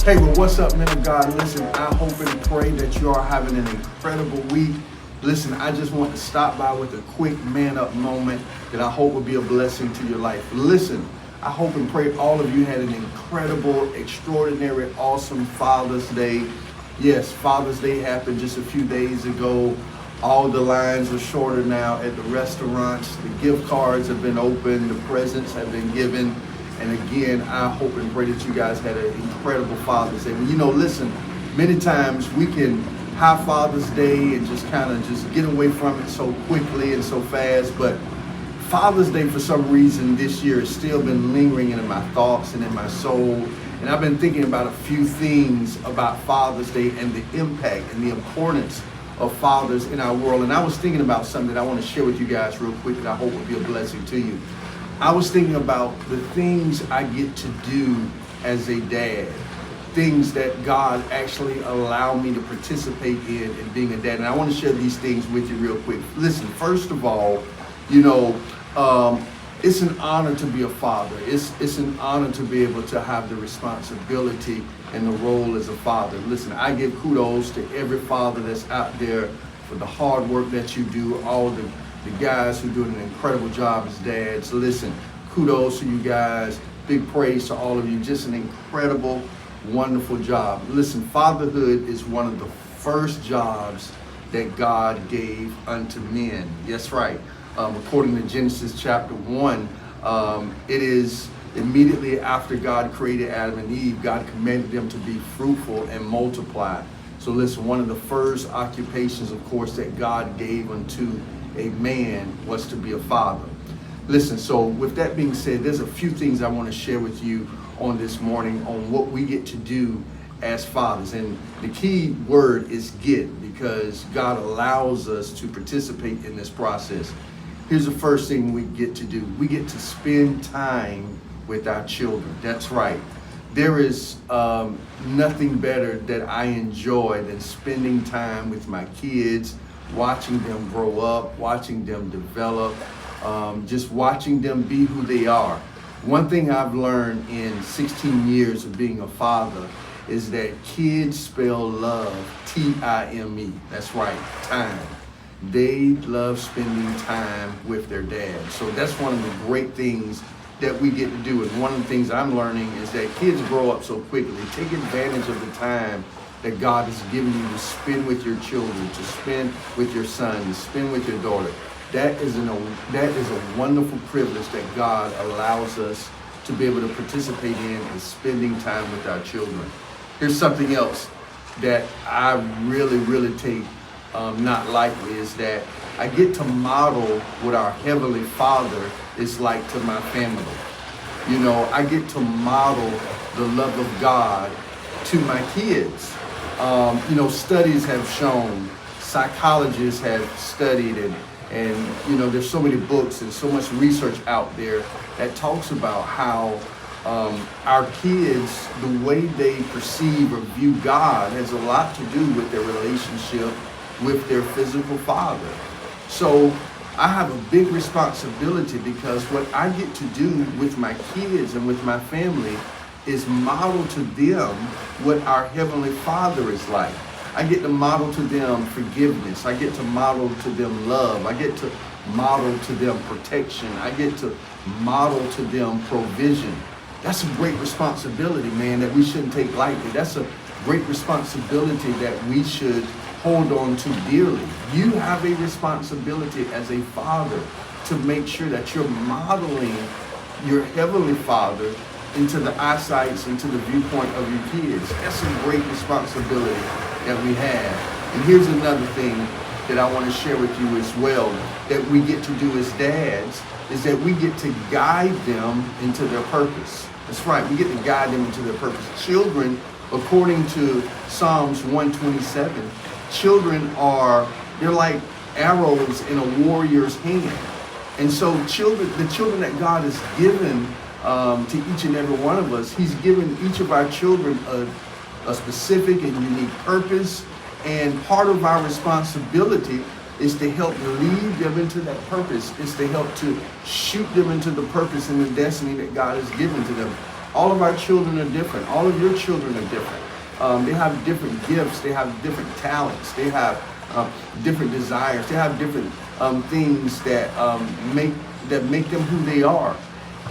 Hey, well, what's up, men of God? Listen, I hope and pray that you are having an incredible week. Listen, I just want to stop by with a quick man up moment that I hope will be a blessing to your life. Listen, I hope and pray all of you had an incredible, extraordinary, awesome Father's Day. Yes, Father's Day happened just a few days ago. All the lines are shorter now at the restaurants. The gift cards have been opened. The presents have been given. And again, I hope and pray that you guys had an incredible Father's Day. Well, listen, many times we can have Father's Day and just kind of just get away from it so quickly and so fast. But Father's Day, for some reason, this year has still been lingering in my thoughts and in my soul. And I've been thinking about a few things about Father's Day and the impact and the importance of fathers in our world. And I was thinking about something that I want to share with you guys real quick that I hope will be a blessing to you. I was thinking about the things I get to do as a dad, things that God actually allowed me to participate in being a dad. And I want to share these things with you real quick. Listen, first of all, it's an honor to be a father. It's an honor to be able to have the responsibility and the role as a father. Listen, I give kudos to every father that's out there for the hard work that you do, all the guys who are doing an incredible job as dads. Listen, kudos to you guys. Big praise to all of you. Just an incredible, wonderful job. Listen, fatherhood is one of the first jobs that God gave unto men. Yes, right. According to Genesis chapter 1, it is immediately after God created Adam and Eve, God commanded them to be fruitful and multiply. So listen, one of the first occupations, of course, that God gave unto a man was to be a father. Listen, so with that being said, there's a few things I want to share with you on this morning on what we get to do as fathers. And the key word is get, because God allows us to participate in this process. Here's the first thing we get to do. We get to spend time with our children. That's right. There is nothing better that I enjoy than spending time with my kids, watching them grow up, watching them develop, just watching them be who they are. One thing I've learned in 16 years of being a father is that kids spell love T-I-M-E. That's right, time. They love spending time with their dad. So that's one of the great things that we get to do. And one of the things I'm learning is that kids grow up so quickly. Take advantage of the time that God has given you to spend with your children, to spend with your son, to spend with your daughter. That is a wonderful privilege that God allows us to be able to participate in spending time with our children. Here's something else that I really, really take not lightly, is that I get to model what our Heavenly Father is like to my family. I get to model the love of God to my kids. Studies have shown, psychologists have studied, and there's so many books and so much research out there that talks about how our kids, the way they perceive or view God, has a lot to do with their relationship with their physical father. So I have a big responsibility, because what I get to do with my kids and with my family is model to them what our Heavenly Father is like. I get to model to them forgiveness. I get to model to them love. I get to model to them protection. I get to model to them provision. That's a great responsibility, man, that we shouldn't take lightly. That's a great responsibility that we should hold on to dearly. You have a responsibility as a father to make sure that you're modeling your Heavenly Father into the eyesight, into the viewpoint of your kids. That's a great responsibility that we have. And here's another thing that I want to share with you as well, that we get to do as dads, is that we get to guide them into their purpose. That's right, we get to guide them into their purpose. Children, according to Psalms 127, children they're like arrows in a warrior's hand. And so the children that God has given to each and every one of us, He's given each of our children a specific and unique purpose. And part of our responsibility is to help lead them into that purpose. It's to help to shoot them into the purpose and the destiny that God has given to them. All of our children are different. All of your children are different. They have different gifts. They have different talents. They have different desires. They have different things that make them who they are.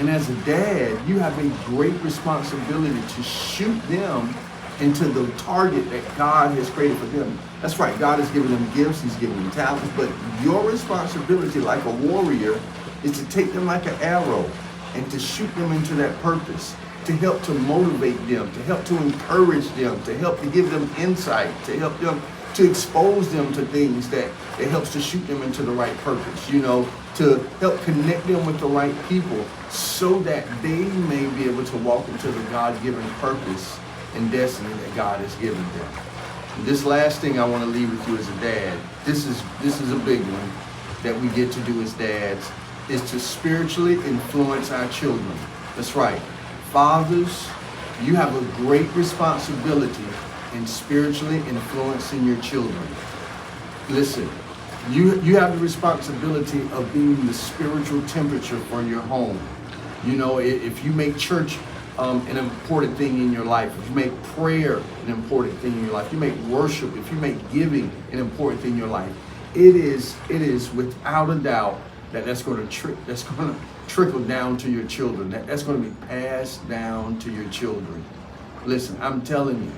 And as a dad, you have a great responsibility to shoot them into the target that God has created for them. That's right, God has given them gifts, He's given them talents, but your responsibility like a warrior is to take them like an arrow and to shoot them into that purpose, to help to motivate them, to help to encourage them, to help to give them insight, to help them to expose them to things that it helps to shoot them into the right purpose, to help connect them with the right people so that they may be able to walk into the God-given purpose and destiny that God has given them. And this last thing I want to leave with you as a dad, this is a big one that we get to do as dads, is to spiritually influence our children. That's right. Fathers, you have a great responsibility in spiritually influencing your children. Listen, you have the responsibility of being the spiritual temperature for your home. If you make church an important thing in your life, if you make prayer an important thing in your life, you make worship, if you make giving an important thing in your life, it is without a doubt that's going to trickle down to your children. That's going to be passed down to your children. Listen, I'm telling you,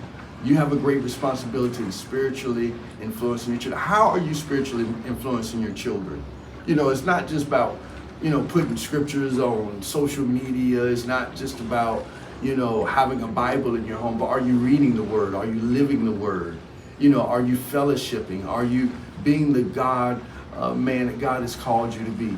you have a great responsibility in spiritually influencing your children. How are you spiritually influencing your children? It's not just about putting scriptures on social media. It's not just about, having a Bible in your home, but are you reading the Word? Are you living the Word? Are you fellowshipping? Are you being the God man that God has called you to be?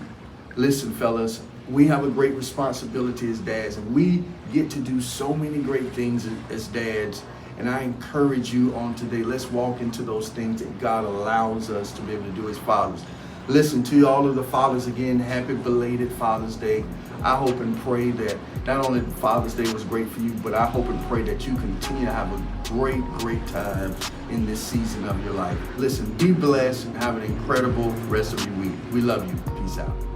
Listen, fellas, we have a great responsibility as dads, and we get to do so many great things as dads. And I encourage you on today, let's walk into those things that God allows us to be able to do as fathers. Listen, to all of the fathers again, happy belated Father's Day. I hope and pray that not only Father's Day was great for you, but I hope and pray that you continue to have a great, great time in this season of your life. Listen, be blessed and have an incredible rest of your week. We love you. Peace out.